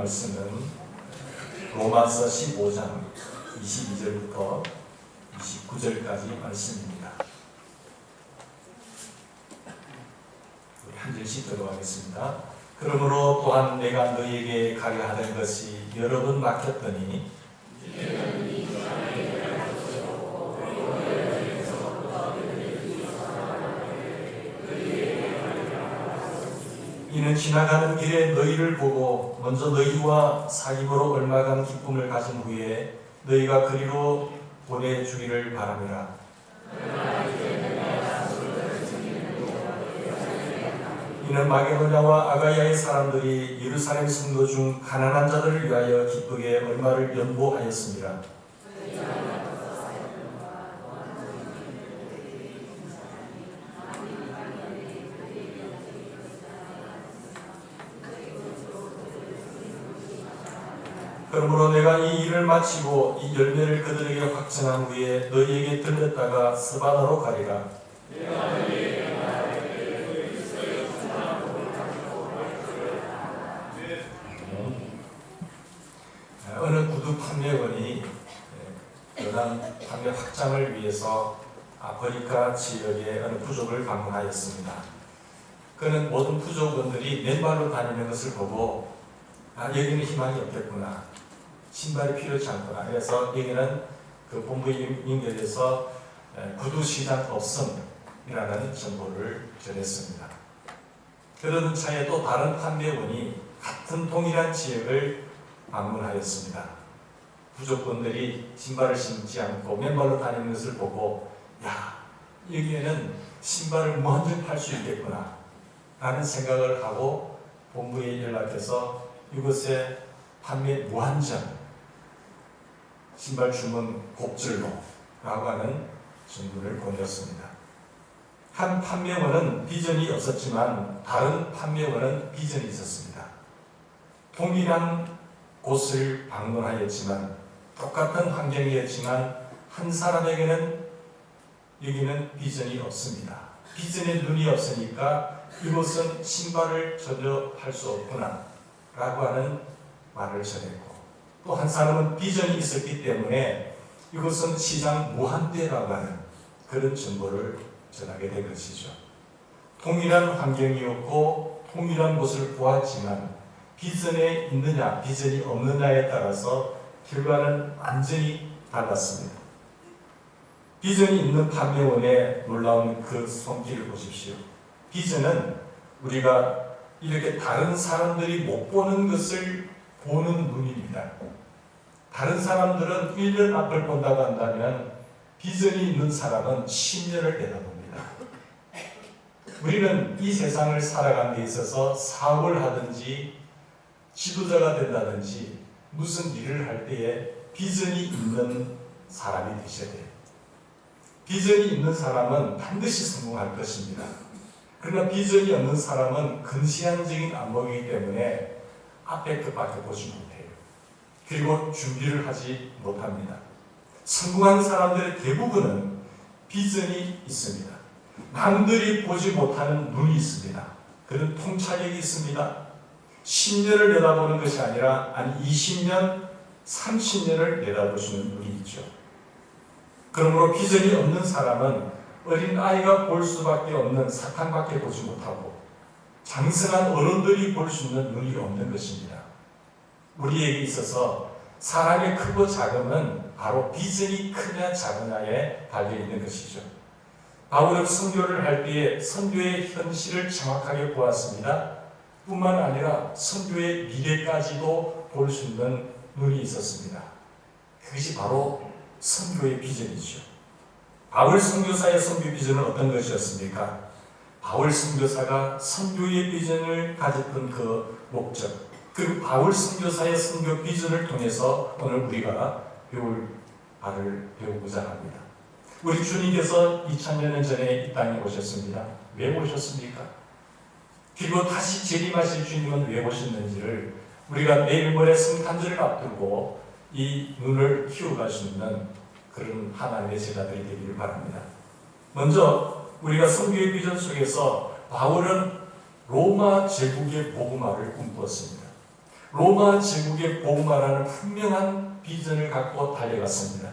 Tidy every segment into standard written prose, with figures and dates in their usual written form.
말씀은 로마서 15장 22절부터 29절까지 말씀입니다. 우리 한 절씩 들어가겠습니다. 그러므로 또한 내가 너희에게 가려 하던 것이 여러 번 막혔더니 이는 지나가는 길에 너희를 보고 먼저 너희와 사귐으로 얼마간 기쁨을 가진 후에 너희가 그리로 보내주기를 바랍니다. 이는 마게도냐와 아가야의 사람들이 예루살렘 성도 중 가난한 자들을 위하여 기쁘게 얼마를 연보하였습니다. 그러므로 내가 이 일을 마치고 이 열매를 그들에게 확증한 후에 너희에게 들렸다가 스바나로 가리라. 어느 구두 판매원이 연한 판매 확장을 위해서 아프리카 지역의 어느 부족을 방문하였습니다. 그는 모든 부족원들이 맨발로 다니는 것을 보고 여기는 희망이 없겠구나, 신발이 필요치 않구나. 그래서 여기는 그 본부에 연결해서 구두 시장 없음이라는 정보를 전했습니다. 그러던 차에 또 다른 판매원이 같은 동일한 지역을 방문하였습니다. 부족분들이 신발을 신지 않고 맨발로 다니는 것을 보고 여기에는 신발을 무한정 팔 수 있겠구나 라는 생각을 하고 본부에 연락해서 이곳에 판매 무한정 신발 주문 곡절로 라고 하는 전문을 보냈습니다. 한 판매원은 비전이 없었지만 다른 판매원은 비전이 있었습니다. 동일한 곳을 방문하였지만 똑같은 환경이었지만 한 사람에게는 여기는 비전이 없습니다. 비전에 눈이 없으니까 이곳은 신발을 전혀 할 수 없구나 라고 하는 말을 전했고, 또 한 사람은 비전이 있었기 때문에 이곳은 시장 무한대라고 하는 그런 정보를 전하게 된 것이죠. 동일한 환경이었고 동일한 곳을 보았지만 비전에 있느냐 비전이 없느냐에 따라서 결과는 완전히 달랐습니다. 비전이 있는 판매원의 놀라운 그 손길을 보십시오. 비전은 우리가 이렇게 다른 사람들이 못 보는 것을 보는 눈입니다. 다른 사람들은 1년 앞을 본다고 한다면 비전이 있는 사람은 10년을 내다봅니다. 우리는 이 세상을 살아가는 데 있어서 사업을 하든지 지도자가 된다든지 무슨 일을 할 때에 비전이 있는 사람이 되셔야 돼요. 비전이 있는 사람은 반드시 성공할 것입니다. 그러나 비전이 없는 사람은 근시안적인 안목이기 때문에 앞에 것밖에 보지 못해요. 그리고 준비를 하지 못합니다. 성공한 사람들의 대부분은 비전이 있습니다. 남들이 보지 못하는 눈이 있습니다. 그런 통찰력이 있습니다. 10년을 내다보는 것이 아니라 20년, 30년을 내다보시는 눈이 있죠. 그러므로 비전이 없는 사람은 어린 아이가 볼 수밖에 없는 사탕밖에 보지 못하고 장성한 어른들이 볼 수 있는 눈이 없는 것입니다. 우리에게 있어서 사람의 크고 작음은 바로 비전이 크냐 작으냐에 달려있는 것이죠. 바울은 선교를 할 때에 선교의 현실을 정확하게 보았습니다. 뿐만 아니라 선교의 미래까지도 볼 수 있는 눈이 있었습니다. 그것이 바로 선교의 비전이죠. 바울 선교사의 선교 비전은 어떤 것이었습니까? 바울 선교사가 선교의 비전을 가졌던 그 목적, 그리고 바울 선교사의 선교 비전을 통해서 오늘 우리가 배울 바를 배우고자 합니다. 우리 주님께서 2000여 년 전에 이 땅에 오셨습니다. 왜 오셨습니까? 그리고 다시 재림하실 주님은 왜 오셨는지를 우리가 내일 모레 성탄절을 앞두고 이 눈을 키워갈 수 있는 그런 하나님의 제자들이 되기를 바랍니다. 먼저 우리가 선교의 비전 속에서 바울은 로마 제국의 복음화를 꿈꾸었습니다. 로마 제국의 복음화라는 분명한 비전을 갖고 달려갔습니다.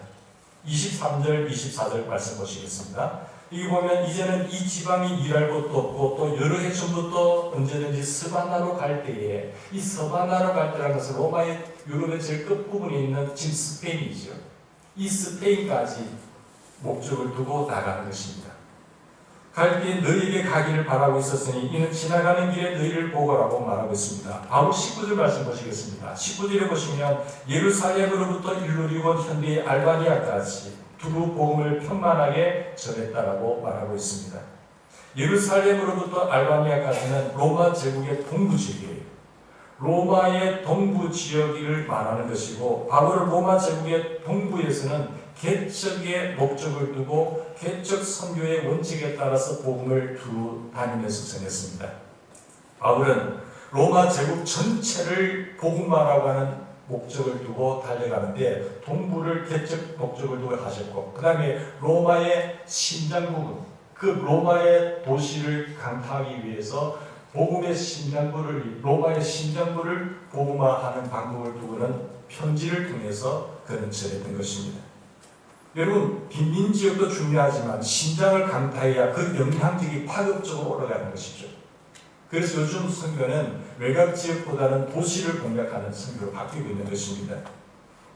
23절, 24절 말씀 보시겠습니다. 여기 보면 이제는 이 지방이 일할 곳도 없고 또 여러 해 전부터 언제든지 서바나로 갈 때에, 이 서바나로 갈 때라는 것은 로마의 유럽의 제일 끝부분에 있는 지금 스페인이죠. 이 스페인까지 목적을 두고 나가는 것입니다. 갈 때 너희에게 가기를 바라고 있었으니 이는 지나가는 길에 너희를 보고라고 말하고 있습니다. 바로 19절 말씀 보시겠습니다. 19절에 보시면 예루살렘으로부터 일루리온 현대의 알바니아까지 두루 복음을 편만하게 전했다라고 말하고 있습니다. 예루살렘으로부터 알바니아까지는 로마 제국의 동부 지역이에요. 로마의 동부 지역을 말하는 것이고, 바울은 로마 제국의 동부에서는 개척의 목적을 두고 개척 선교의 원칙에 따라서 복음을 다니면서 전했습니다. 바울은 로마 제국 전체를 복음화라고 하는 목적을 두고 달려가는데, 동부를 개척 목적을 두고 하셨고, 그 다음에 로마의 심장 부분, 그 로마의 도시를 강타하기 위해서 복음의 심장부를, 로마의 심장부를 복음화하는 방법을 두고는 편지를 통해서 그는 전했던 것입니다. 여러분, 빈민 지역도 중요하지만 심장을 강타해야 그 영향력이 파급적으로 올라가는 것이죠. 그래서 요즘 선교는 외곽 지역보다는 도시를 공략하는 선교로 바뀌고 있는 것입니다.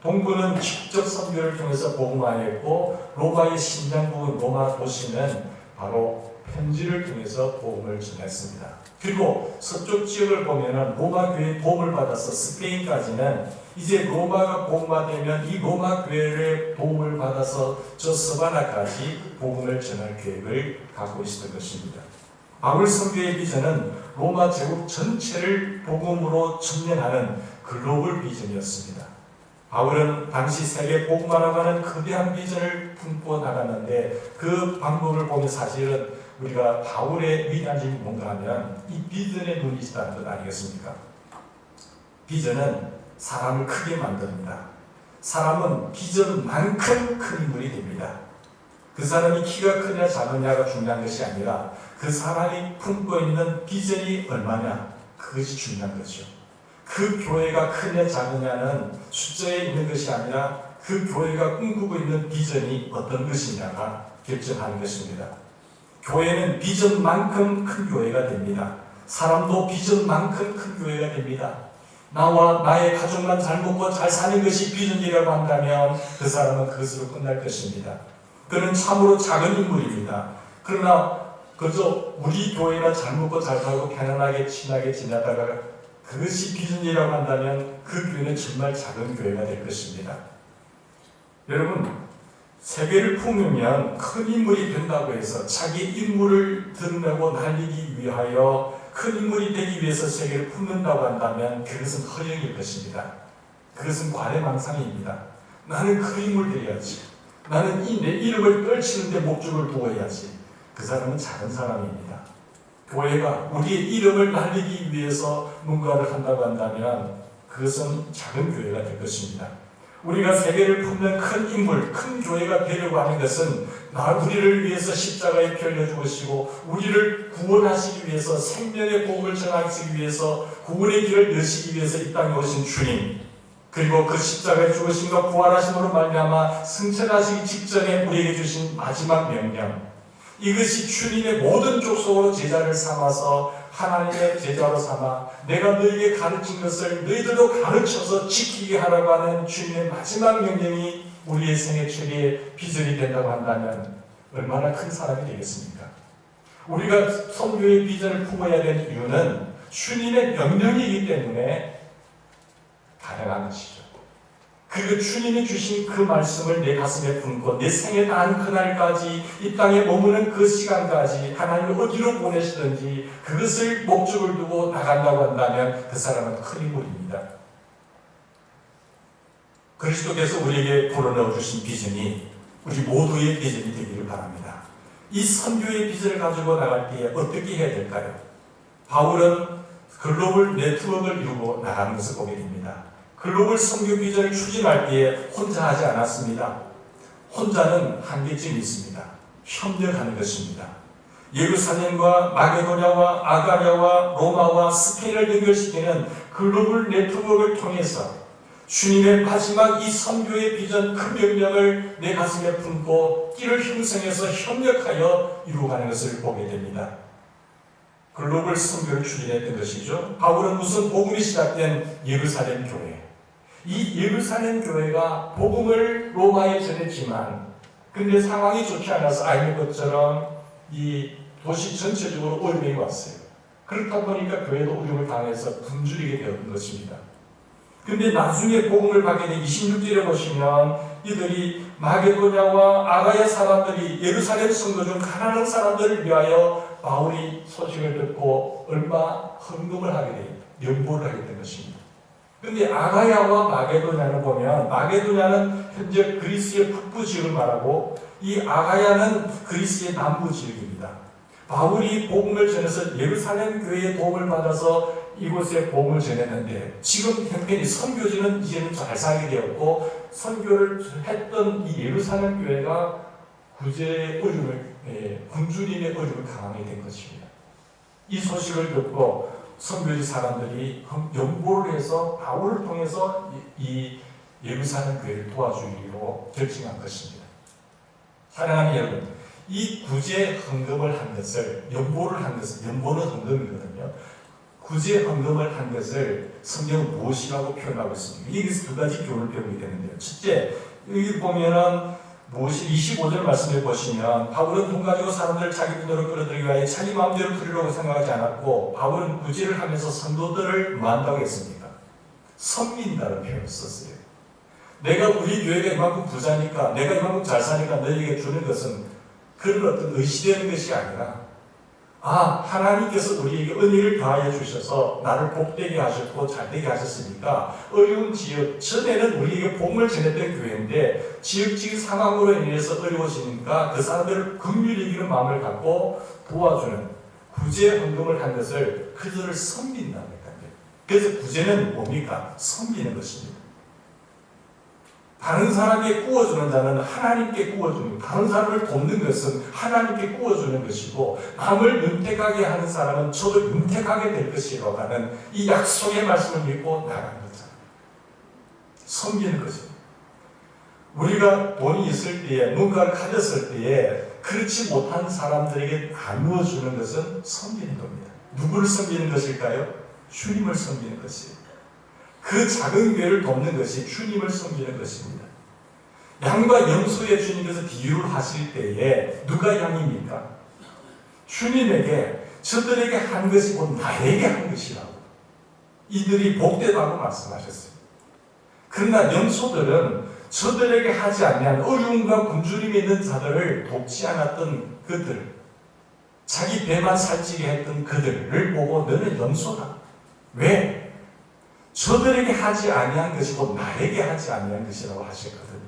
동부는 직접 선교를 통해서 복음화했고, 로마의 심장 부분 로마 도시는 바로 편지를 통해서 복음을 전했습니다. 그리고 서쪽 지역을 보면은 로마 교회의 도움을 받아서 스페인까지는 이제 로마가 복음화되면 이 로마 교회의 도움을 받아서 저 서바나까지 복음을 전할 계획을 갖고 있었던 것입니다. 바울 선교의 비전은 로마 제국 전체를 복음으로 전면하는 글로벌 비전이었습니다. 바울은 당시 세계 복음화라고 하는 거대한 비전을 품고 나갔는데, 그 방법을 보면 사실은 우리가 바울의 위대한 점이 뭔가 하면 이 비전에 눈이 있다는 것 아니겠습니까? 비전은 사람을 크게 만듭니다. 사람은 비전만큼 큰 인물이 됩니다. 그 사람이 키가 크냐 작으냐가 중요한 것이 아니라 그 사람이 품고 있는 비전이 얼마냐, 그것이 중요한 거죠. 그 교회가 크냐 작으냐는 숫자에 있는 것이 아니라 그 교회가 꿈꾸고 있는 비전이 어떤 것이냐가 결정하는 것입니다. 교회는 비전만큼 큰 교회가 됩니다. 사람도 비전만큼 큰 교회가 됩니다. 나와 나의 가족만 잘 먹고 잘 사는 것이 비전이라고 한다면 그 사람은 그것으로 끝날 것입니다. 그는 참으로 작은 인물입니다. 그러나 그저 우리 교회는 잘 먹고 잘 살고 편안하게 친하게 지내다가 그것이 비전이라고 한다면 그 교회는 정말 작은 교회가 될 것입니다. 여러분, 세계를 품으면 큰 인물이 된다고 해서 자기 인물을 드러내고 날리기 위하여 큰 인물이 되기 위해서 세계를 품는다고 한다면 그것은 허영일 것입니다. 그것은 과대망상입니다. 나는 큰 인물 되어야지. 나는 내 이름을 떨치는 데 목적을 두고 해야지. 그 사람은 작은 사람입니다. 교회가 우리의 이름을 날리기 위해서 뭔가를 한다고 한다면 그것은 작은 교회가 될 것입니다. 우리가 세계를 품는 큰 인물, 큰 교회가 되려고 하는 것은 우리를 위해서 십자가에 피 흘려 죽으시고 우리를 구원하시기 위해서 생명의 복음을 전하시기 위해서 구원의 길을 여시기 위해서 이 땅에 오신 주님, 그리고 그 십자가에 죽으심과 부활하심으로 말미암아 승천하시기 직전에 우리에게 주신 마지막 명령, 이것이 주님의 모든 족속으로 제자를 삼아서 하나님의 제자로 삼아 내가 너희에게 가르친 것을 너희들도 가르쳐서 지키게 하라고 하는 주님의 마지막 명령이 우리의 생애 최대의 비전이 된다고 한다면 얼마나 큰 사람이 되겠습니까? 우리가 선교의 비전을 품어야 되는 이유는 주님의 명령이기 때문에 가능한 것이죠. 그리고 주님이 주신 그 말씀을 내 가슴에 품고 내 생에 닿은 그날까지 이 땅에 머무는 그 시간까지 하나님을 어디로 보내시든지 그것을 목적을 두고 나간다고 한다면 그 사람은 큰 인물입니다. 그리스도께서 우리에게 불어넣어 주신 비전이 우리 모두의 비전이 되기를 바랍니다. 이 선교의 비전을 가지고 나갈 때에 어떻게 해야 될까요? 바울은 글로벌 네트워크를 이루고 나가는 것을 보게 됩니다. 글로벌 선교 비전을 추진할 때에 혼자 하지 않았습니다. 혼자는 한계점이 있습니다. 협력하는 것입니다. 예루살렘과 마게도냐와 아가랴와 로마와 스페인을 연결시키는 글로벌 네트워크를 통해서 주님의 마지막 이 선교의 비전 큰 명령을 내 가슴에 품고 띠를 형성해서 협력하여 이루어가는 것을 보게 됩니다. 글로벌 선교를 추진했던 것이죠. 바울은 우선 복음이 시작된 예루살렘 교회, 이 예루살렘 교회가 복음을 로마에 전했지만 근데 상황이 좋지 않아서 알는 것처럼 이 도시 전체적으로 어려움이 왔어요. 그렇다 보니까 교회도 어려움을 당해서 굶주리게 되었던 것입니다. 근데 나중에 복음을 받게 된 26절에 보시면 이들이 마게도냐와 아가야 사람들이 예루살렘 성도 중 가난한 사람들을 위하여 바울이 소식을 듣고 얼마 헌금을 하게 돼요. 연보를 하게 된 것입니다. 근데 아가야와 마게도냐를 보면 마게도냐는 현재 그리스의 북부 지역을 말하고 이 아가야는 그리스의 남부 지역입니다. 바울이 복음을 전해서 예루살렘 교회의 도움을 받아서 이곳에 복음을 전했는데 지금 형편이 선교지는 이제는 잘 살게 되었고 선교를 했던 이 예루살렘 교회가 구제의 어려움을 굶주림의 어려움을 당하게 된 것입니다. 이 소식을 듣고 선교지 사람들이 연보를 해서 바울을 통해서 이 예루살렘 교회를 도와주기로 결정한 것입니다. 사랑하는 여러분, 이 구제 헌금을 한 것을 연보를 한 것을 연보는 헌금이거든요. 구제 헌금을 한 것을 성경은 무엇이라고 표현하고 있습니다. 여기서 두 가지 교훈을 배우게 되는데요. 첫째, 여기 보면은 무엇이 25절 말씀을 보시면 바울은 돈 가지고 사람들을 자기 돈으로 끌어들이기 위하여 자기 마음대로 부리려고 생각하지 않았고 바울은 구제를 하면서 성도들을 뭐한다고 했습니까? 섬긴다는 표현을 썼어요. 내가 우리 교회가 이만큼 부자니까 내가 이만큼 잘 사니까 너에게 주는 것은 그런 어떤 의시되는 것이 아니라 하나님께서 우리에게 은혜를 더하여 주셔서 나를 복되게 하셨고 잘되게 하셨으니까 어려운 지역, 전에는 우리에게 복음을 전했던 교회인데 지역적인 상황으로 인해서 어려워지니까 그 사람들을 긍휼히 여기는 마음을 갖고 도와주는 구제 헌금을 한 것을 그들을 섬긴다는 거예요. 그래서 구제는 뭡니까? 섬기는 것입니다. 다른 사람에게 구워주는 자는 하나님께 구워주는, 다른 사람을 돕는 것은 하나님께 구워주는 것이고 남을 윤택하게 하는 사람은 저도 윤택하게 될 것이라고 하는 이 약속의 말씀을 믿고 나가는 거잖아요. 섬기는 것입니다. 우리가 돈이 있을 때에 뭔가를 가졌을 때에 그렇지 못한 사람들에게 나누어주는 것은 섬기는 겁니다. 누구를 섬기는 것일까요? 주님을 섬기는 것이에요. 그 작은 교회를 돕는 것이 주님을 섬기는 것입니다. 양과 염소의 주님께서 비유를 하실 때에 누가 양입니까? 주님에게 저들에게 한 것이 곧 나에게 한 것이라고 이들이 복되다고 말씀하셨어요. 그러나 염소들은 저들에게 하지 아니한 어려움과 굶주림에 있는 자들을 돕지 않았던 그들, 자기 배만 살찌게 했던 그들을 보고 너는 염소다. 왜? 저들에게 하지 아니한 것이 곧 나에게 하지 아니한 것이라고 하셨거든요.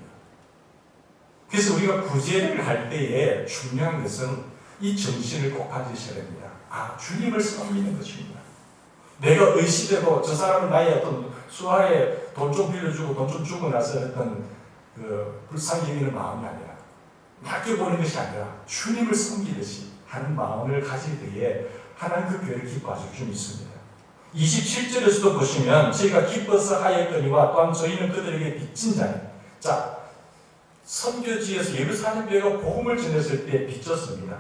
그래서 우리가 구제를 할 때에 중요한 것은 이 정신을 꼭 가지셔야 됩니다. 주님을 섬기는 것입니다. 내가 의시되고 저 사람은 나의 어떤 수하에 돈 좀 빌려주고 돈 좀 주고 나서 어떤 불쌍히 여기는 마음이 아니라 맡겨보는 것이 아니라 주님을 섬기듯이 하는 마음을 가질 때에 하나님 그 교회를 기뻐하실 줄 믿습니다. 27절에서도 보시면 저희가 기뻐서 하였거니와 또한 저희는 그들에게 빚진 자니 선교지에서 예루살렘 교회가 복음을 전했을 때 빚졌습니다.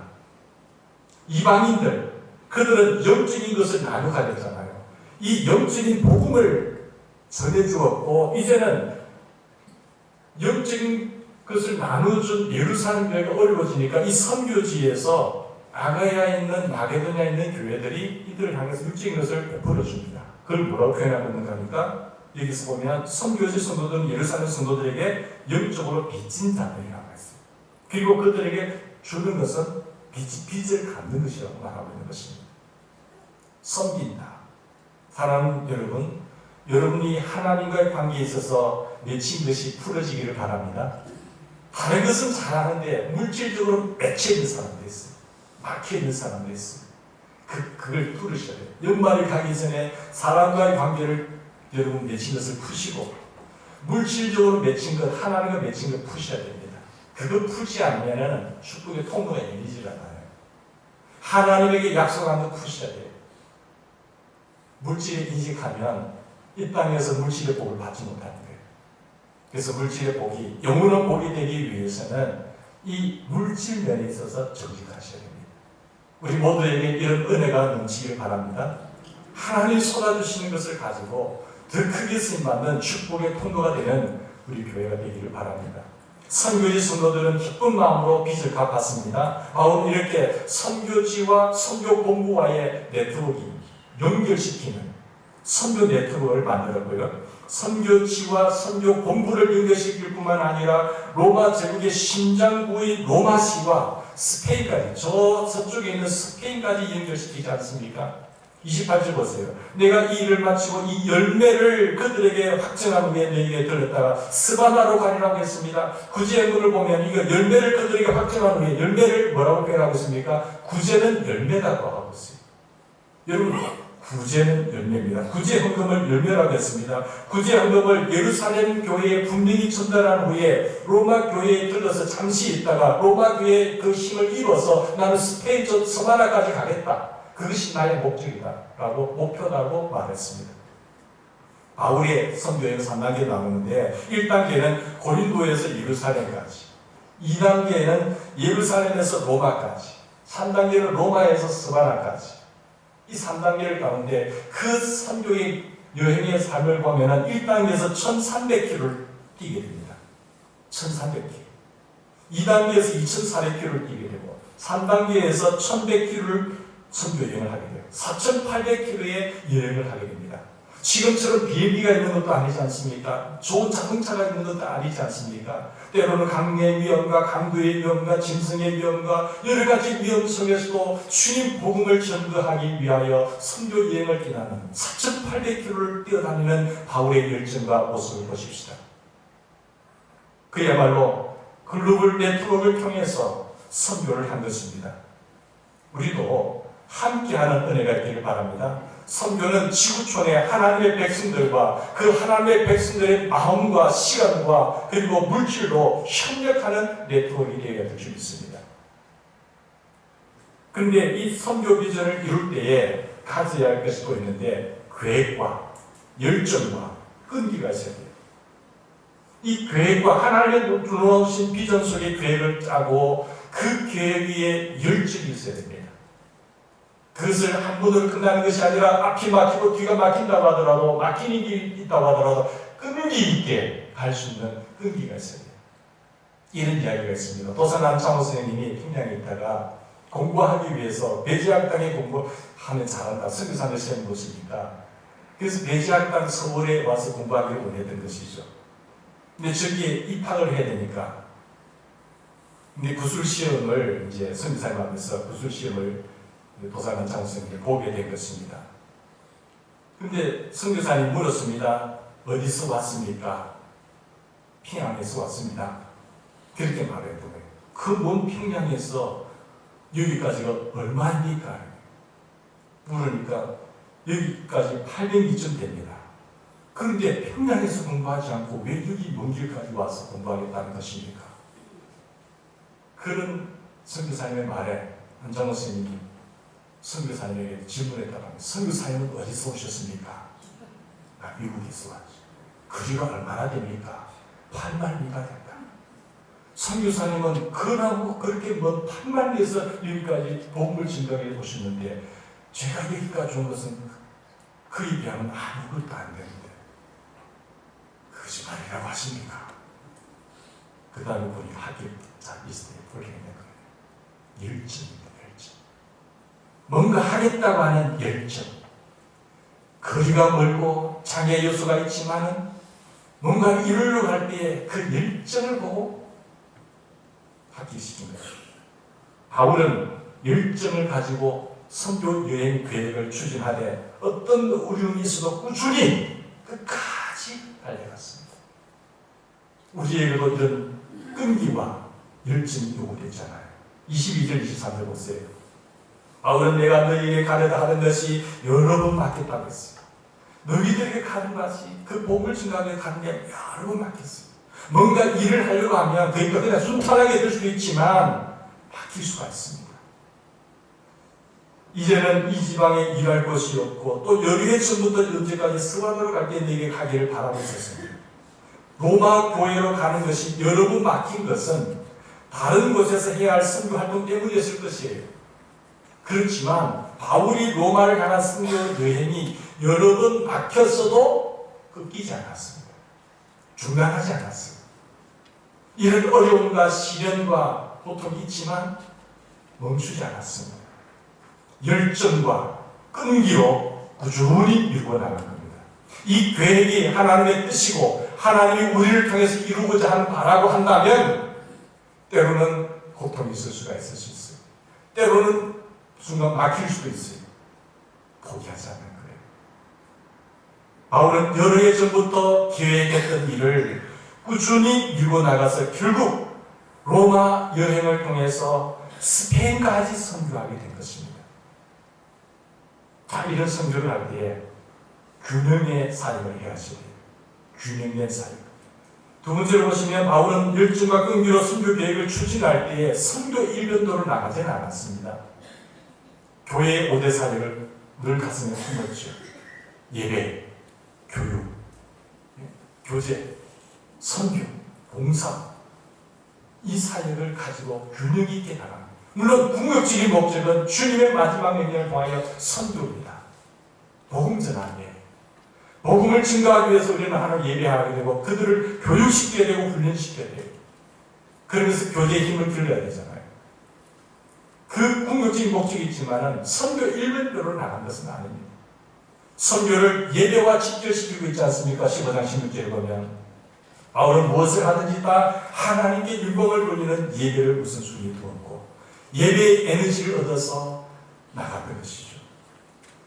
이방인들 그들은 영적인 것을 나눠 가졌잖아요. 이 영적인 복음을 전해주었고 이제는 영적인 것을 나눠준 예루살렘 교회가 어려워지니까 이 선교지에서 아가야에 있는 마게도냐에 있는 교회들이 이들을 향해서 육적인 것을 베풀어 줍니다. 그걸 뭐라고 표현하고 있는가 하니까 여기서 보면 선교지 성도들은 예루살렘 성도들에게 영적으로 빚진 자들이라고 했어요. 그리고 그들에게 주는 것은 빚을 갚는 것이라고 말하고 있는 것입니다. 섬긴다. 사랑하는 여러분, 여러분이 하나님과의 관계에 있어서 맺힌 것이 풀어지기를 바랍니다. 다른 것은 잘하는데 물질적으로 맺혀 있는 사람도 있어요. 막혀 있는 사람도 있어요. 그걸 뚫으셔야 돼요. 연말이 가기 전에 사람과의 관계를 여러분 맺힌 것을 푸시고 물질적으로 맺힌 것, 하나님과 맺힌 것 푸셔야 됩니다. 그거 풀지 않으면 축복의 통로가 열리질 않아요. 하나님에게 약속한 거 푸셔야 돼요. 물질에 인식하면 이 땅에서 물질의 복을 받지 못하는 거예요. 그래서 물질의 복이 영원한 복이 되기 위해서는 이 물질면에 있어서 정직하셔야 됩니다. 우리 모두에게 이런 은혜가 넘치길 바랍니다. 하나님이 쏟아주시는 것을 가지고 더 크게 쓰임받는 축복의 통로가 되는 우리 교회가 되기를 바랍니다. 선교지 성도들은 기쁜 마음으로 빚을 갚았습니다. 바울은 이렇게 선교지와 선교 본부와의 네트워크 연결시키는 선교 네트워크를 만들었고요. 선교지와 선교 본부를 연결시킬 뿐만 아니라 로마 제국의 심장부인 로마시와 스페인까지, 저쪽에 있는 스페인까지 연결시키지 않습니까? 28절 보세요. 내가 이 일을 마치고 이 열매를 그들에게 확증한 후에 너희에게 들렸다가 스바나로 가리라고 했습니다. 구제의 문을 보면 이거 열매를 그들에게 확증한 후에 열매를 뭐라고 표현하고 있습니까? 구제는 열매라고 하고 있어요. 여러분, 구제는 열매입니다. 구제 헌금을 열매라고 했습니다. 구제 헌금을 예루살렘 교회에 분명히 전달한 후에 로마 교회에 들러서 잠시 있다가 로마 교회의 그 힘을 입어서 나는 스페인 저 서바나까지 가겠다. 그것이 나의 목적이다 라고 목표라고 말했습니다. 바울의 선교여행 3단계 나오는데 1단계는 고린도에서 예루살렘까지, 2단계는 예루살렘에서 로마까지, 3단계는 로마에서 스바나까지. 이 3단계를 가운데 그 선교의 여행의 삶을 보면 1단계에서 1300km를 뛰게 됩니다. 1300km. 2단계에서 2400km를 뛰게 되고 3단계에서 1100km를 선교 여행을 하게 돼요. 4800km의 여행을 하게 됩니다. 지금처럼 비행기가 있는 것도 아니지 않습니까? 좋은 자동차가 있는 것도 아니지 않습니까? 때로는 강의 위험과 강도의 위험과 짐승의 위험과 여러 가지 위험 속에서도 주님 복음을 전도하기 위하여 선교 여행을 떠나는 4800km를 뛰어다니는 바울의 열정과 모습을 보십시다. 그야말로 글로벌 네트워크를 통해서 선교를 한 것입니다. 우리도 함께하는 은혜가 있기를 바랍니다. 선교는 지구촌의 하나님의 백성들과 그 하나님의 백성들의 마음과 시간과 그리고 물질로 협력하는 네트워크가 되어야 될 줄 믿습니다. 그런데 이 선교 비전을 이룰 때에 가져야 할 것이 또 있는데 계획과 열정과 끈기가 있어야 돼요. 이 계획과 하나님의 두려우신 비전 속에 계획을 짜고 그 계획 위에 열정이 있어야 됩니다. 그것을 한 번으로 끝나는 것이 아니라 앞이 막히고 뒤가 막힌다고 하더라도 막히는 길이 있다고 하더라도 끈기 있게 갈 수 있는 끈기가 있어야 돼요. 이런 이야기가 있습니다. 도산 안창호 선생님이 평양에 있다가 공부하기 위해서 배지학 땅에 공부하면 잘한다. 선교사를 시험 보시니까 그래서 배지학 땅 서울에 와서 공부하기를 원했던 것이죠. 근데 저기에 입학을 해야 되니까 근데 구술시험을 이제 선교사님 앞에서 구술시험을 도산 안창호 선생님이 보게 된 것입니다. 근데 선교사님이 물었습니다. 어디서 왔습니까? 평양에서 왔습니다. 그렇게 말했던 거예요. 그 먼 평양에서 여기까지가 얼마입니까? 물으니까 여기까지 800리쯤 됩니다. 그런데 평양에서 공부하지 않고 왜 여기 먼 길까지 와서 공부하겠다는 것입니까? 그런 선교사님의 말에 안창호 선생님이 선교사님에게 질문했다고 합니다. 선교사님은 어디서 오셨습니까? 미국에서 왔죠. 거리가 얼마나 됩니까? 8만 리가 된다. 선교사님은 그나마 그렇게 먼 8만 리에서 여기까지 복음을 증거해 오셨는데 제가 여기까지 온 것은 그에 비하면 아무것도 안 되는데 거짓말이라고 하십니까? 그 다음에 보니까 학교 잘 있을 때 그렇게 있는 거예요. 열정입니다. 열정. 뭔가 하겠다고 하는 열정. 거리가 멀고 장애 요소가 있지만은 뭔가 이루려고 할 때에 그 열정을 보고 합격시킨 거예요. 바울은 열정을 가지고 선교 여행 계획을 추진하되 어떤 어려움이 있어도 꾸준히 끝까지 달려갔습니다. 우리에게도 이런 끈기와 열정이 요구되잖아요. 22절 23절 보세요. 바울은 내가 너희에게 가려다 하는 것이 여러 번 맡겼다고 했어요. 너희들에게 가는 것이 그 복을 증가하게 가는 게 여러 번 맡겼어요. 뭔가 일을 하려고 하면 그러니까 그냥 순탄하게 될 수도 있지만 바뀔 수가 있습니다. 이제는 이 지방에 일할 곳이 없고 또 여류해 전부터 언제까지 스바르로 갈 때 내게 가기를 바라고 있었습니다. 로마 교회로 가는 것이 여러 번 막힌 것은 다른 곳에서 해야 할 선교 활동 때문이었을 것이에요. 그렇지만 바울이 로마를 향한 선교 여행이 여러 번 막혔어도 끊기지 않았습니다. 중단하지 않았습니다. 이런 어려움과 시련과 고통이 있지만 멈추지 않았습니다. 열정과 끈기로 꾸준히 밀고 나간 겁니다. 이 계획이 하나님의 뜻이고 하나님이 우리를 통해서 이루고자 하는 바라고 한다면 때로는 고통이 있을 수가 있을 수 있어요. 때로는 순간 막힐 수도 있어요. 포기하지 않는 거예요. 바울은 여러 해 전부터 계획했던 일을 꾸준히 밀고 나가서 결국 로마 여행을 통해서 스페인까지 선교하게 된 것입니다. 자, 이런 선교를 할 때에 균형의 사역을 해야지 돼요. 균형된 사역. 두 번째로 보시면 바울은 열정과 끈기로 선교 계획을 추진할 때에 선교 일변도로 나가지는 않았습니다. 교회의 5대 사역을 늘 가슴에 품었죠. 예배, 교육, 교제, 선교, 봉사. 이 사역을 가지고 균형 있게 나갑니다. 물론 궁극적인 목적은 주님의 마지막 명령을 통하여 선교입니다. 복음 전하게. 복음을 증거하기 위해서 우리는 하나님 예배하게 되고 그들을 교육시켜야 되고 훈련시켜야 돼요. 그러면서 교제의 힘을 길러야 되잖아요. 그 궁극적인 목적이 있지만 선교 일면대로 나간 것은 아닙니다. 선교를 예배와 직결시키고 있지 않습니까? 15장 16절에 보면 바울은 무엇을 하든지 다 하나님께 율법을 돌리는 예배를 우선순위에 두었고 예배의 에너지를 얻어서 나갔던 것이죠.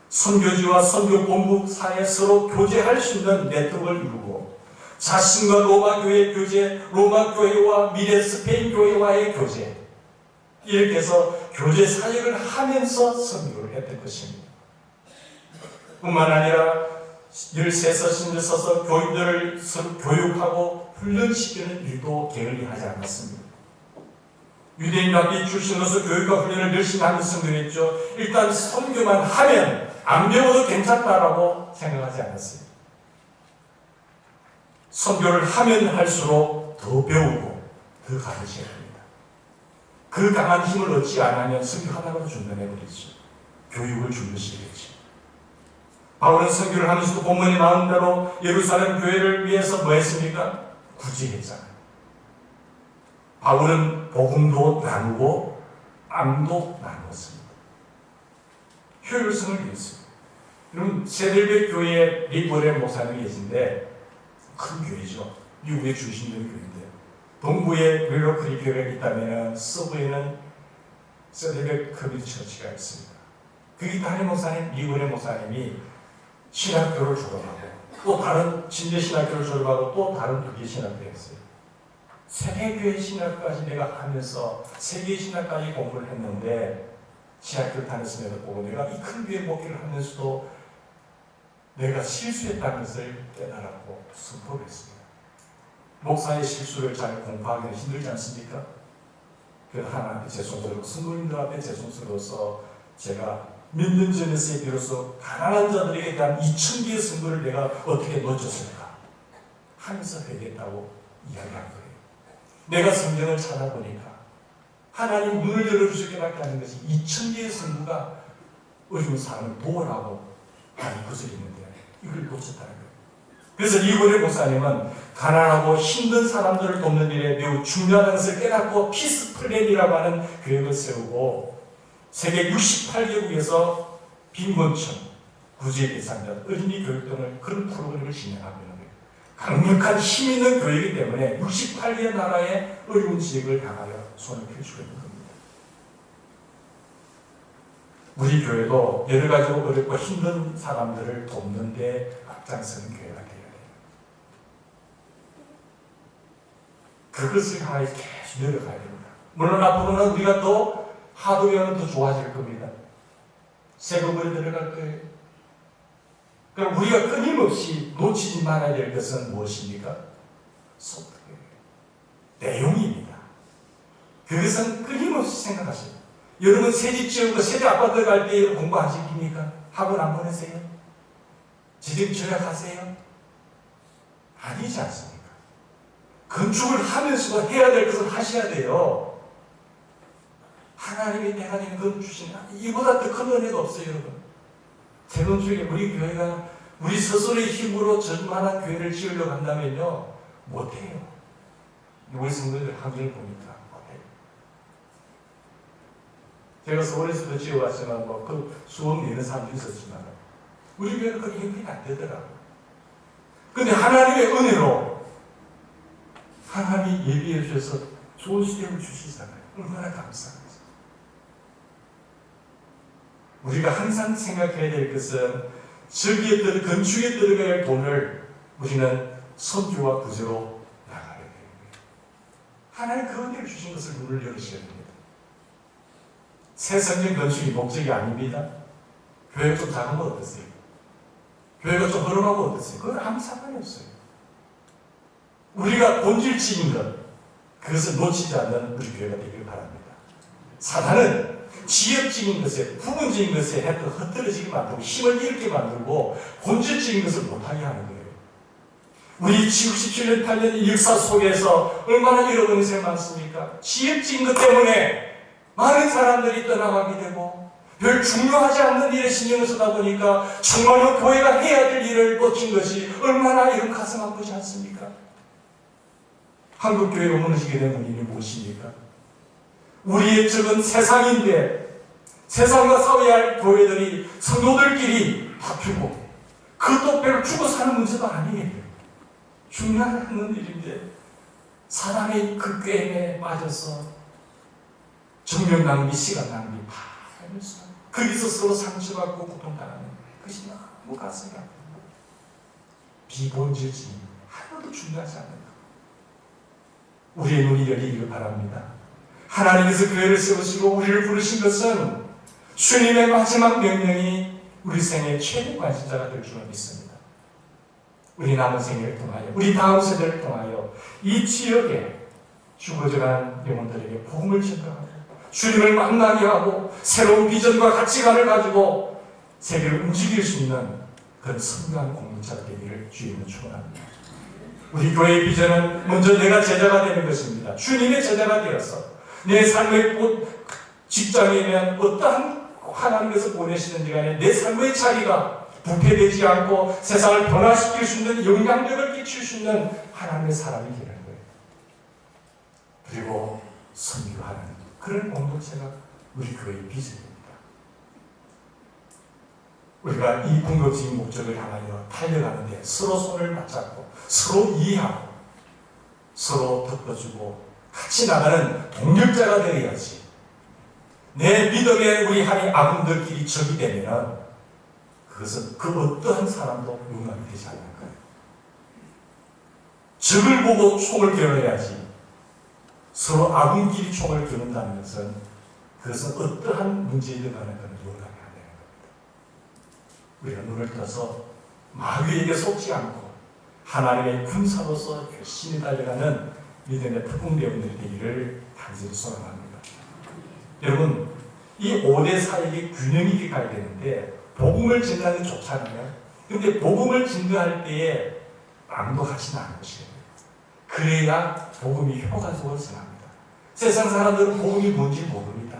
선교지와 선교 본부사에 서로 교제할 수 있는 네트워크를 이루고 자신과 로마 교회의 교제, 로마 교회와 미래 스페인 교회와의 교제 이렇게 해서 교제 사역을 하면서 선교를 했던 것입니다. 뿐만 아니라 13서 신을 써서 교인들을 서로 교육하고 훈련시키는 일도 게을리하지 않았습니다. 유대인 랍비 출신으로서 교육과 훈련을 열심히 하는 선교했죠. 일단 선교만 하면 안 배워도 괜찮다라고 생각하지 않았어요. 선교를 하면 할수록 더 배우고 더 가르쳐야 합니다. 그 강한 힘을 얻지 않으면 선교하다가도 중단해버리죠. 교육을 중단시키겠죠. 바울은 선교를 하면서도 본문에 나온 대로 예루살렘 교회를 위해서 뭐 했습니까? 구제했잖아요. 바울은 복음도 나누고 빵도 나누었습니다. 효율성을 위해서. 여러분 세델베 교회에 리버렐 목사님이 계신데 큰 교회죠. 미국의 중심적인 교회인데 동부에 릴로크리 교회가 있다면 서부에는 세델베 커뮤니티 처치가 있습니다. 그 이탈리 목사님, 리버렐 목사님이 신학교를 졸업하고 또 다른 진대 신학교를 졸업하고 또 다른 두 개 신학교에 있어요. 세계교회 신학까지 내가 하면서 세계 신학까지 공부를 했는데 신학교를 다녔음에도 보고 내가 이 큰 교회 목회를 하면서도 내가 실수했다는 것을 깨달았고 선포를 했습니다. 목사의 실수를 잘 공부하기는 힘들지 않습니까? 그래서 하나님께 죄송스럽고 성도님들 앞에 죄송스러워서 제가 몇 년 전에서 비로소 가난한 자들에게 대한 2000개의 선물을 내가 어떻게 놓쳤을까 하면서 회개했다고 이야기한 거예요. 내가 성경을 찾아보니까 하나님 문을 열어주시게 하는 것이 2000개의 선물가 어려운 사람을 도우라고 하는 것을 있는데 이걸 놓쳤다는 거예요. 그래서 이고레 목사님은 가난하고 힘든 사람들을 돕는 일에 매우 중요하다는 것을 깨닫고 피스 플랜이라고 하는 계획을 세우고 세계 68개국에서 빈곤층, 구제 대상자, 어린이 교육 등을 그런 프로그램을 진행하고 있는 거예요. 강력한 힘 있는 교회이기 때문에 68개 나라의 어려운 지역을 향하여 손을 펼치고 있는 겁니다. 우리 교회도 여러 가지로 어렵고 힘든 사람들을 돕는 데 앞장서는 교회가 되어야 돼요. 그것을 향해 계속 노력해야 됩니다. 물론 앞으로는 우리가 또 하드웨어는 더 좋아질 겁니다. 새 건물에 들어갈 거예요. 그럼 우리가 끊임없이 놓치지 말아야 될 것은 무엇입니까? 소프트웨어. 내용입니다. 그것은 끊임없이 생각하세요. 여러분 새집 지은 세대 아파트 갈 때 공부 안 시킵니까? 학원 안 보내세요? 지금 절약하세요? 아니지 않습니까? 건축을 하면서도 해야 될 것을 하셔야 돼요. 하나님이 내가 되는 건 주시는 이보다 더 큰 은혜가 없어요, 여러분. 대본 중에 우리 교회가 우리 스스로의 힘으로 저만한 교회를 지으려고 한다면요, 못해요. 우리 성도들 한국을 보니까 못해요. 제가 서울에서도 지어왔지만 그 수업 내는 사람도 있었지만 우리 교회는 그렇게 형편이 안 되더라고요. 근데 하나님의 은혜로 하나님이 예비해 주셔서 좋은 시대를 주시잖아요. 얼마나 감사합니다. 우리가 항상 생각해야 될 것은 건축에 들어갈 돈을 우리는 선교와 구제로 나가야 됩니다. 하나님 그 은혜를 주신 것을 눈을 열으셔야 됩니다. 새 성전 건축이 목적이 아닙니다. 교회가 좀 작으면 어떠세요? 교회가 좀 허름하고 어떠세요? 그건 아무 상관이 없어요. 우리가 본질적인 것, 그것을 놓치지 않는 우리 교회가 되길 바랍니다. 사단은 지역적인 것에, 부분적인 것에 흩어지게 만들고 힘을 잃게 만들고 본질적인 것을 못하게 하는 거예요. 우리 67년, 8년 역사 속에서 얼마나 잃어버린 생각 많습니까? 지역적인 것 때문에 많은 사람들이 떠나가게 되고 별 중요하지 않는 일에 신경을 쓰다 보니까 정말로 교회가 해야 될 일을 놓친 것이 얼마나 이런 가슴 아프지 않습니까? 한국 교회로 무너지게 된 원인이 무엇입니까? 우리의 적은 세상인데 세상과 싸워야 할 교회들이 성도들끼리 다투고 그것도 별로 죽어 사는 문제도 아니에요. 중요한 일인데 사람의 그 게임에 빠져서 정력 낭비, 시간 낭비 다 하면서 거기서 서로 상처받고 고통당하는 것이 너무 가슴이 아픕니다. 비본질적인 하나도 중요하지 않는 것. 우리의 눈이 열리기를 바랍니다. 하나님께서 교회를 세우시고 우리를 부르신 것은 주님의 마지막 명령이 우리 생의 최대 관심사가 될 줄 믿습니다. 우리 남은 생애를 통하여, 우리 다음 세대를 통하여 이 지역에 죽어져간 영혼들에게 복음을 전가하고 주님을 만나게 하고 새로운 비전과 가치관을 가지고 세계를 움직일 수 있는 그런 선교한 공동체가 되기를 주님은 축원합니다. 우리 교회의 비전은 먼저 내가 제자가 되는 것입니다. 주님의 제자가 되어서 내 삶의 직장이면 어떠한 하나님께서 보내시는지 간에 내 삶의 자리가 부패되지 않고 세상을 변화시킬 수 있는 영향력을 끼칠 수 있는 하나님의 사람이 되는 거예요. 그리고 선교하는 그런 공동체가 우리 교회의 비전입니다. 우리가 이 궁극적인 목적을 향하여 달려가는데 서로 손을 맞잡고 서로 이해하고 서로 덮어주고 같이 나가는 동력자가 되어야지. 내 믿음에 우리 한이 아군들끼리 적이 되면 그것은 그 어떠한 사람도 용납이 되지 않는 거예요. 적을 보고 총을 겨눠야지. 서로 아군끼리 총을 겨눈다는 것은 그것은 어떠한 문제이든 간에 그는 용납이 안 되는 겁니다. 우리가 눈을 떠서 마귀에게 속지 않고 하나님의 군사로서 열심히 달려가는 믿음의 특공대원들이 되기를 간절히 소원합니다. 여러분, 이 5대 사역의 균형이 있게 가야 되는데 복음을 전하는 게 좋잖아요. 근데 복음을 증거할 때에 마음도 같이 나는 것이에요. 그래야 복음이 효과적으로 전합니다. 세상 사람들은 복음이 뭔지 모릅니다.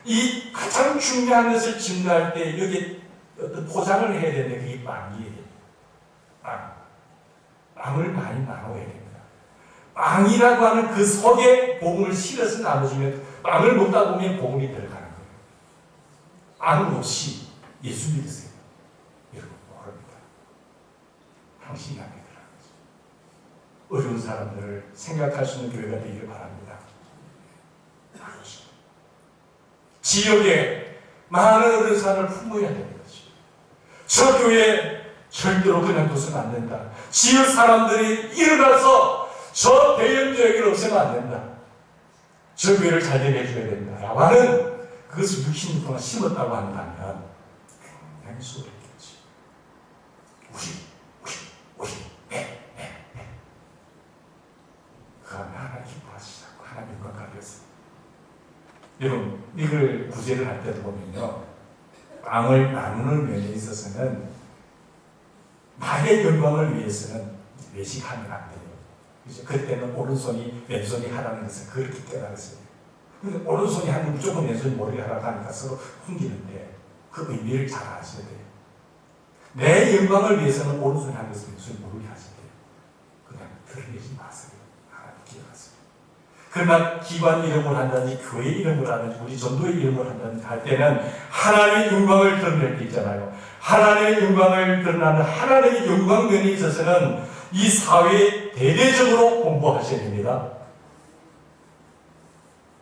이 가장 중요한 것을 증거할 때 여기 어떤 포장을 해야 되는데 그게 빵이에요. 빵을 많이 나눠야 됩니다. 빵이라고 하는 그 속에 복음을 실어서 나눠주면 빵을 먹다 보면 복음이 들어가는 거예요. 빵 없이 예수 믿으세요. 여러분 모릅니다. 당신이 안 믿으라는 거죠. 어려운 사람들을 생각할 수 있는 교회가 되기를 바랍니다. 지역에 많은 어려운 사람을 품어야 되는 거죠. 저 교회 절대로 그냥 둬서는 안 된다. 지역 사람들이 일어나서 저 대연교회를 없애면 안 된다. 저 교회를 잘 되게 해줘야 된다. 라고 하는 그것을 60년 동안 심었다고 한다면 굉장히 수고했겠지. 우리, 그 하나님 기뻐하시자고 하나님 영광 가렸습니다. 여러분, 이걸 구제를 할 때도 보면요, 빵을 나누는 면에 있어서는 나의 영광을 위해서는 외식하면 안 돼요. 그죠? 그때는 오른손이 왼손이 하라는 것을 그렇게 깨달았어요. 근데 오른손이 하면 무조건 왼손이 머리를 하라고 하니까 서로 숨기는데 그 의미를 잘 아셔야 돼요. 내 영광을 위해서는 오른손이 하는 것을 왼손이 모르게 하셔야 돼요. 그냥 드러내지 마세요. 하나님 기억하세요. 그러나 기관 이름을 한다든지 교회 이름을 하든지 우리 전도의 이름을 한다든지 할 때는 하나님의 영광을 드러낼 때 있잖아요. 하나님의 영광을 드러나는 하나님의 영광면에 있어서는 이 사회에 대대적으로 공부하셔야 됩니다.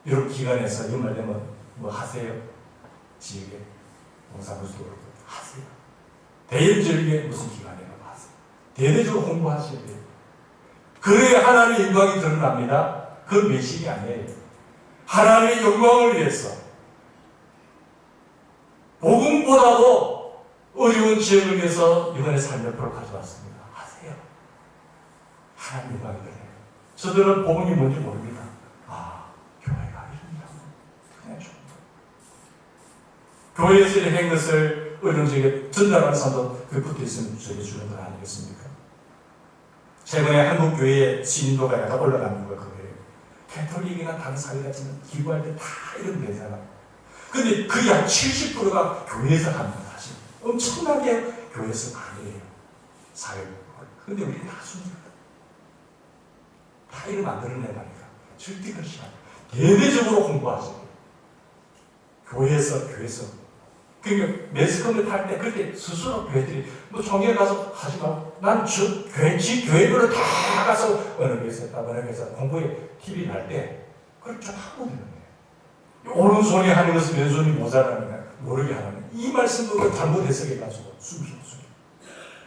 여러분 기관에서 연말 되면 뭐 하세요? 지역에 봉사무소도 그렇고 하세요. 대연절기에 무슨 기관이라고 하세요. 대대적으로 공부하셔야 돼요. 그래야 하나님의 영광이 드러납니다. 그건 외식이 아니에요. 하나님의 영광을 위해서 복음보다도 어려운 지역을 위해서 이번에 삶의 표를 가져왔습니다. 하세요. 하나님 영광이 드러나요. 저들은 복음이 뭔지 모릅니다. 아, 교회가 이런다고. 그냥 좋다. 교회에서 이렇게 한 것을 어려운 지역에 전달하는 사람도 그 붙어 있으면 저에게 주는 건 아니겠습니까? 최근에 한국 교회의 신도가 약간 올라가는 거 그거예요. 캐톨릭이나 다른 사회 같은 기부할 때 다 이런 데잖아. 근데 거의 한 70%가 교회에서 합니다. 사실 엄청나게 교회에서 많이 해요. 사회. 근데 우리는 다 숨겨요. 다 이런 만들어내다니까. 절대 그렇지 않아요. 대대적으로 공부하세요. 교회에서. 그러니까 매스컴을 탈 때 그렇게 스스로 교회들이 뭐 총회 가서 하지 말고 난 교회별로 다 가서 어느 교회에서 어느 교회에서 공부에 TV 할 때 그걸 좀 하고 있는 거예요. 오른손이 하는 것은 왼손이 모자라니까 모르게 하는 거예요. 이 말씀도 잘못 해석해가지고 숨겨.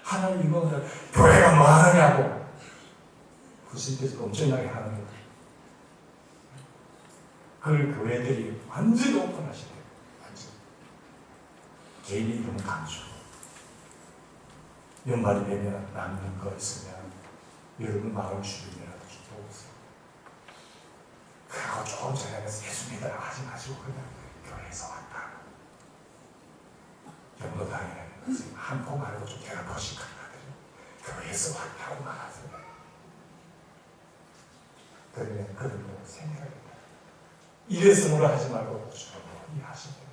하나님 이거는 교회가 뭐 하느냐고 부신께서 엄청나게 하는 거예요. 그걸 교회들이 완전히 오픈하시대요. 개인이 너무 강조. 연말이 되면 남는 거 있으면 여러분 마을 주변이라도 좀 보세요. 그러고 조금 전에 가서 예수 믿으라고 하지 마시고 그냥 교회에서 왔다. 영도당이라는 것은 한포 말고 좀 괴롭히신 강사들이 교회에서 왔다고 말하세요. 그러면 그들도 생각합니다. 이래서 뭐라 하지 말고 조용히 하시면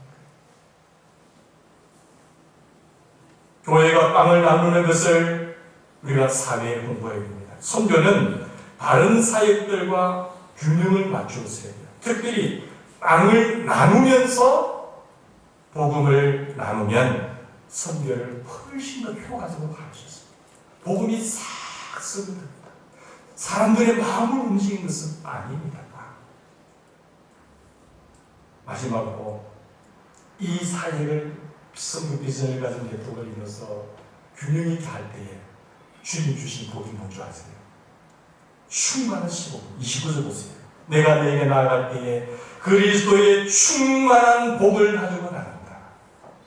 교회가 빵을 나누는 것을 우리가 사회에 공부해야 됩니다. 선교는 다른 사역들과 균형을 맞추어야 돼요. 특별히 빵을 나누면서 복음을 나누면 선교를 훨씬 더 효과적으로 할 수 있습니다. 복음이 싹 스며듭니다. 사람들의 마음을 움직이는 것은 아닙니다. 마지막으로 이 사역을 선교 비전을 가진 대통을 이뤄서 균형 있게 할 때에 주님 주신 복이 뭔지 아세요? 충만한 시복. 29절 보세요. 내가 너에게 나아갈 때에 그리스도의 충만한 복을 가지고 나간다.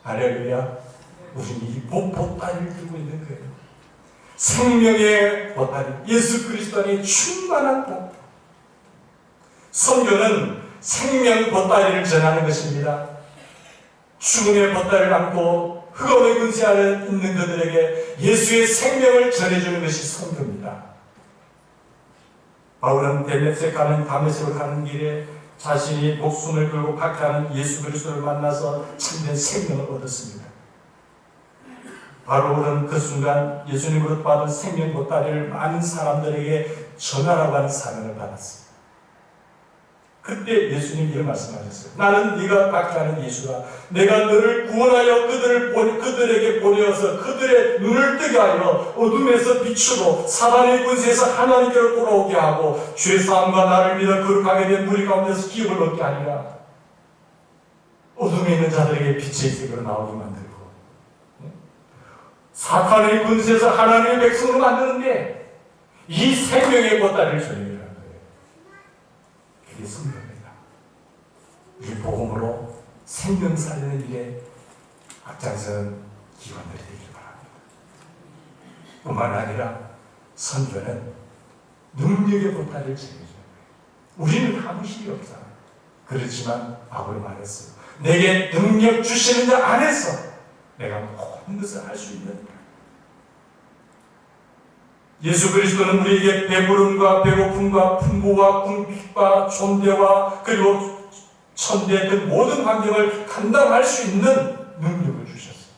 할렐루야. 우리는 이 복 보따리를 들고 있는 거예요. 생명의 보따리, 예수 그리스도 안에 충만한 복. 선교는 생명 보따리를 전하는 것입니다. 죽음의 보따리를 안고 흑암의 근세 아래 있는 그들에게 예수의 생명을 전해주는 것이 선교입니다. 바울은 다메섹으로 가는 길에 자신이 목숨을 걸고 박해하는 예수 그리스도를 만나서 참된 생명을 얻었습니다. 바울은 그 순간 예수님으로 받은 생명 보따리를 많은 사람들에게 전하라고 하는 사명을 받았습니다. 그때 예수님이 이런 말씀하셨어요. 나는 네가 박해하는 예수라. 내가 너를 구원하여 그들에게 보내어서 그들의 눈을 뜨게 하여 어둠에서 빛으로 사단의 권세에서 하나님께로 돌아오게 하고 죄사함과 나를 믿어 거룩하게 된 무리 가운데서 기업을 얻게 하리라. 어둠에 있는 자들에게 빛의 세계로 나오게 만들고 사탄의 권세에서 하나님의 백성으로 만드는데 이 생명의 보따리를 전해주라는 거예요. 그게 성경입니다. 이 복음으로 생명 살리는 일에 앞장서는 기관들이 되길 바랍니다. 뿐만 아니라 선교는 능력의 보따리를 전해주는 거예요. 우리는 아무 힘이 없잖아요. 그렇지만 바울이 말했어요. 내게 능력 주시는 자 안에서 내가 모든 것을 할 수 있는. 예수 그리스도는 우리에게 배부름과 배고픔과 풍부와 궁핍과 존대와 그리고 천대 등 모든 환경을 감당할 수 있는 능력을 주셨어요.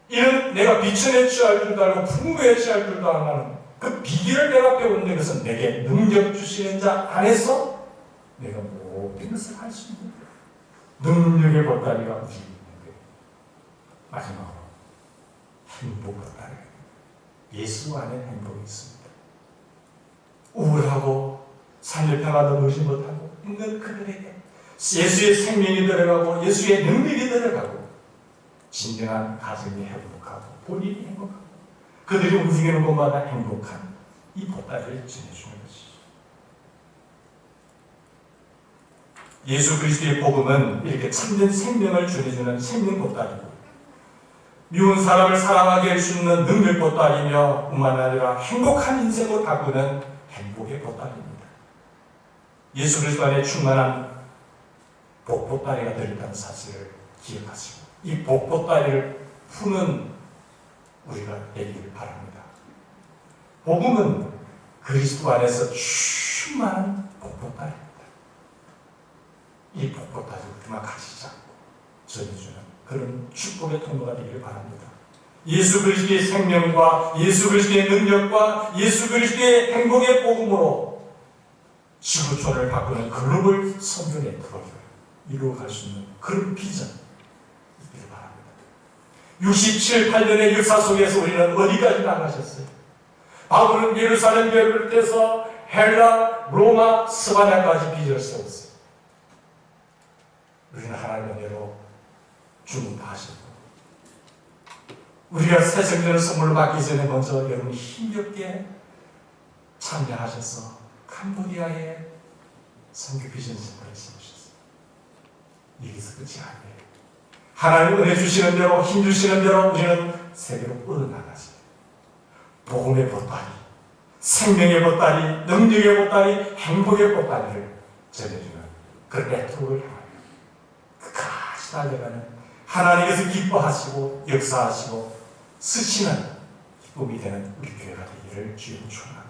이는 내가 비천에 취할 줄도 알고 풍부에 취할 줄도 아는 그 비결을 내가 배웠는데, 그것은 내게 능력 주시는 자 안에서 내가 모든 것을 할 수 있는 능력의 보따리가 우리 있는 거예요. 마지막으로 행복 보따리. 예수 안에 행복이 있습니다. 우울하고 삶의 평화도 누리지 못하고 있는 그들에게 예수의 생명이 들어가고 예수의 능력이 들어가고 진정한 가정이 행복하고 본인이 행복하고 그들이 움직이는 곳마다 행복한 이 보따리를 전해주는 것이죠. 예수 그리스도의 복음은 이렇게 참된 생명을 전해주는 생명 보따리고 미운 사람을 사랑하게 할 수 있는 능력 보따리며 뿐만 아니라 행복한 인생을 바꾸는 행복의 보따리입니다. 예수 그리스도 안에 충만한 복 보따리가 들었다는 사실을 기억하시고 이 복 보따리를 푸는 우리가 되기를 바랍니다. 복음은 그리스도 안에서 충만한 복 보따리입니다. 이 복 보따리를 그만 가지지 않고 전해주는 그런 축복의 통로가 되기를 바랍니다. 예수 그리스도의 생명과 예수 그리스도의 능력과 예수 그리스도의 행복의 복음으로 지구촌을 바꾸는 글로벌 선교 네트워크를 이루어갈 수 있는 그런 비전 있기를 바랍니다. 67, 8년의 역사 속에서 우리는 어디까지 나가셨어요? 바울은 예루살렘 교회를 떼서 헬라, 로마, 스바냐까지 빚을 세웠어요. 우리는 하나님의 은혜로 주문 다 하셨고, 우리가 새 생명을 선물로 받기 전에 먼저 여러분이 힘겹게 참여하셔서 캄보디아에 선교 비전 센터를 세우셨어요. 여기서 끝이 아니에요. 하나님 은혜 주시는 대로, 힘 주시는 대로 우리는 세계로 뻗어나가세요. 복음의 보따리, 생명의 보따리, 능력의 보따리, 행복의 보따리를 전해주는 그 네트워크를 향하여 끝까지 달려가는 하나님께서 기뻐하시고 역사하시고 쓰시는 기쁨이 되는 우리 교회가 되기를 주님 축원합니다.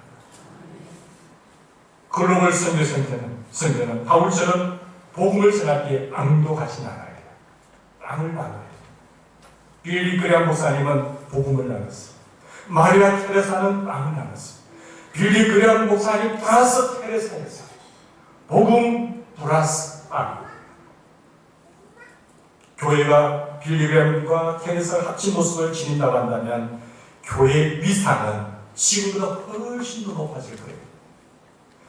글로벌 선교는 바울처럼 복음을 전하기에 빵도 같이 나가야 돼요. 빵을 나눠야 돼요. 빌리 그레암 목사님은 복음을 나눴어요. 마리아 테레사는 빵을 나눴어요. 빌리 그레암 목사님 플러스 테레사였어요. 복음 플러스 빵. 교회가 빌리 그레암과 테레사를 합친 모습을 지닌다고 한다면 교회의 위상은 지금보다 훨씬 더 높아질 거예요.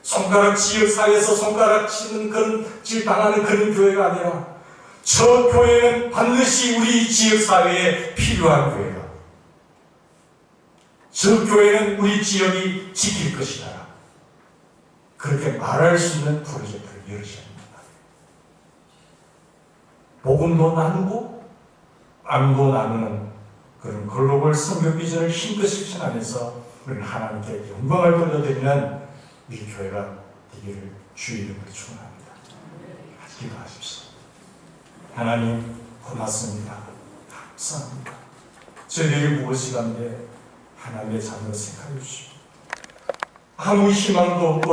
손가락 지역사회에서 손가락 치는 그런 질당하는 그런 교회가 아니라 저 교회는 반드시 우리 지역사회에 필요한 교회다. 저 교회는 우리 지역이 지킬 것이다. 그렇게 말할 수 있는 프로젝트를 열으셔야 합니다. 복음도 나누고 빵도 나누는 그런 글로벌 선교 비전을 힘껏 실천하면서 우리는 하나님께 영광을 돌려드리는 우리 교회가 되기를 주의 이름으로 축원합니다. 같이 기도하십시오. 하나님 고맙습니다. 감사합니다. 저희들이 무엇이 간데 하나님의 자녀를 생각해 주시고 아무 희망도 없고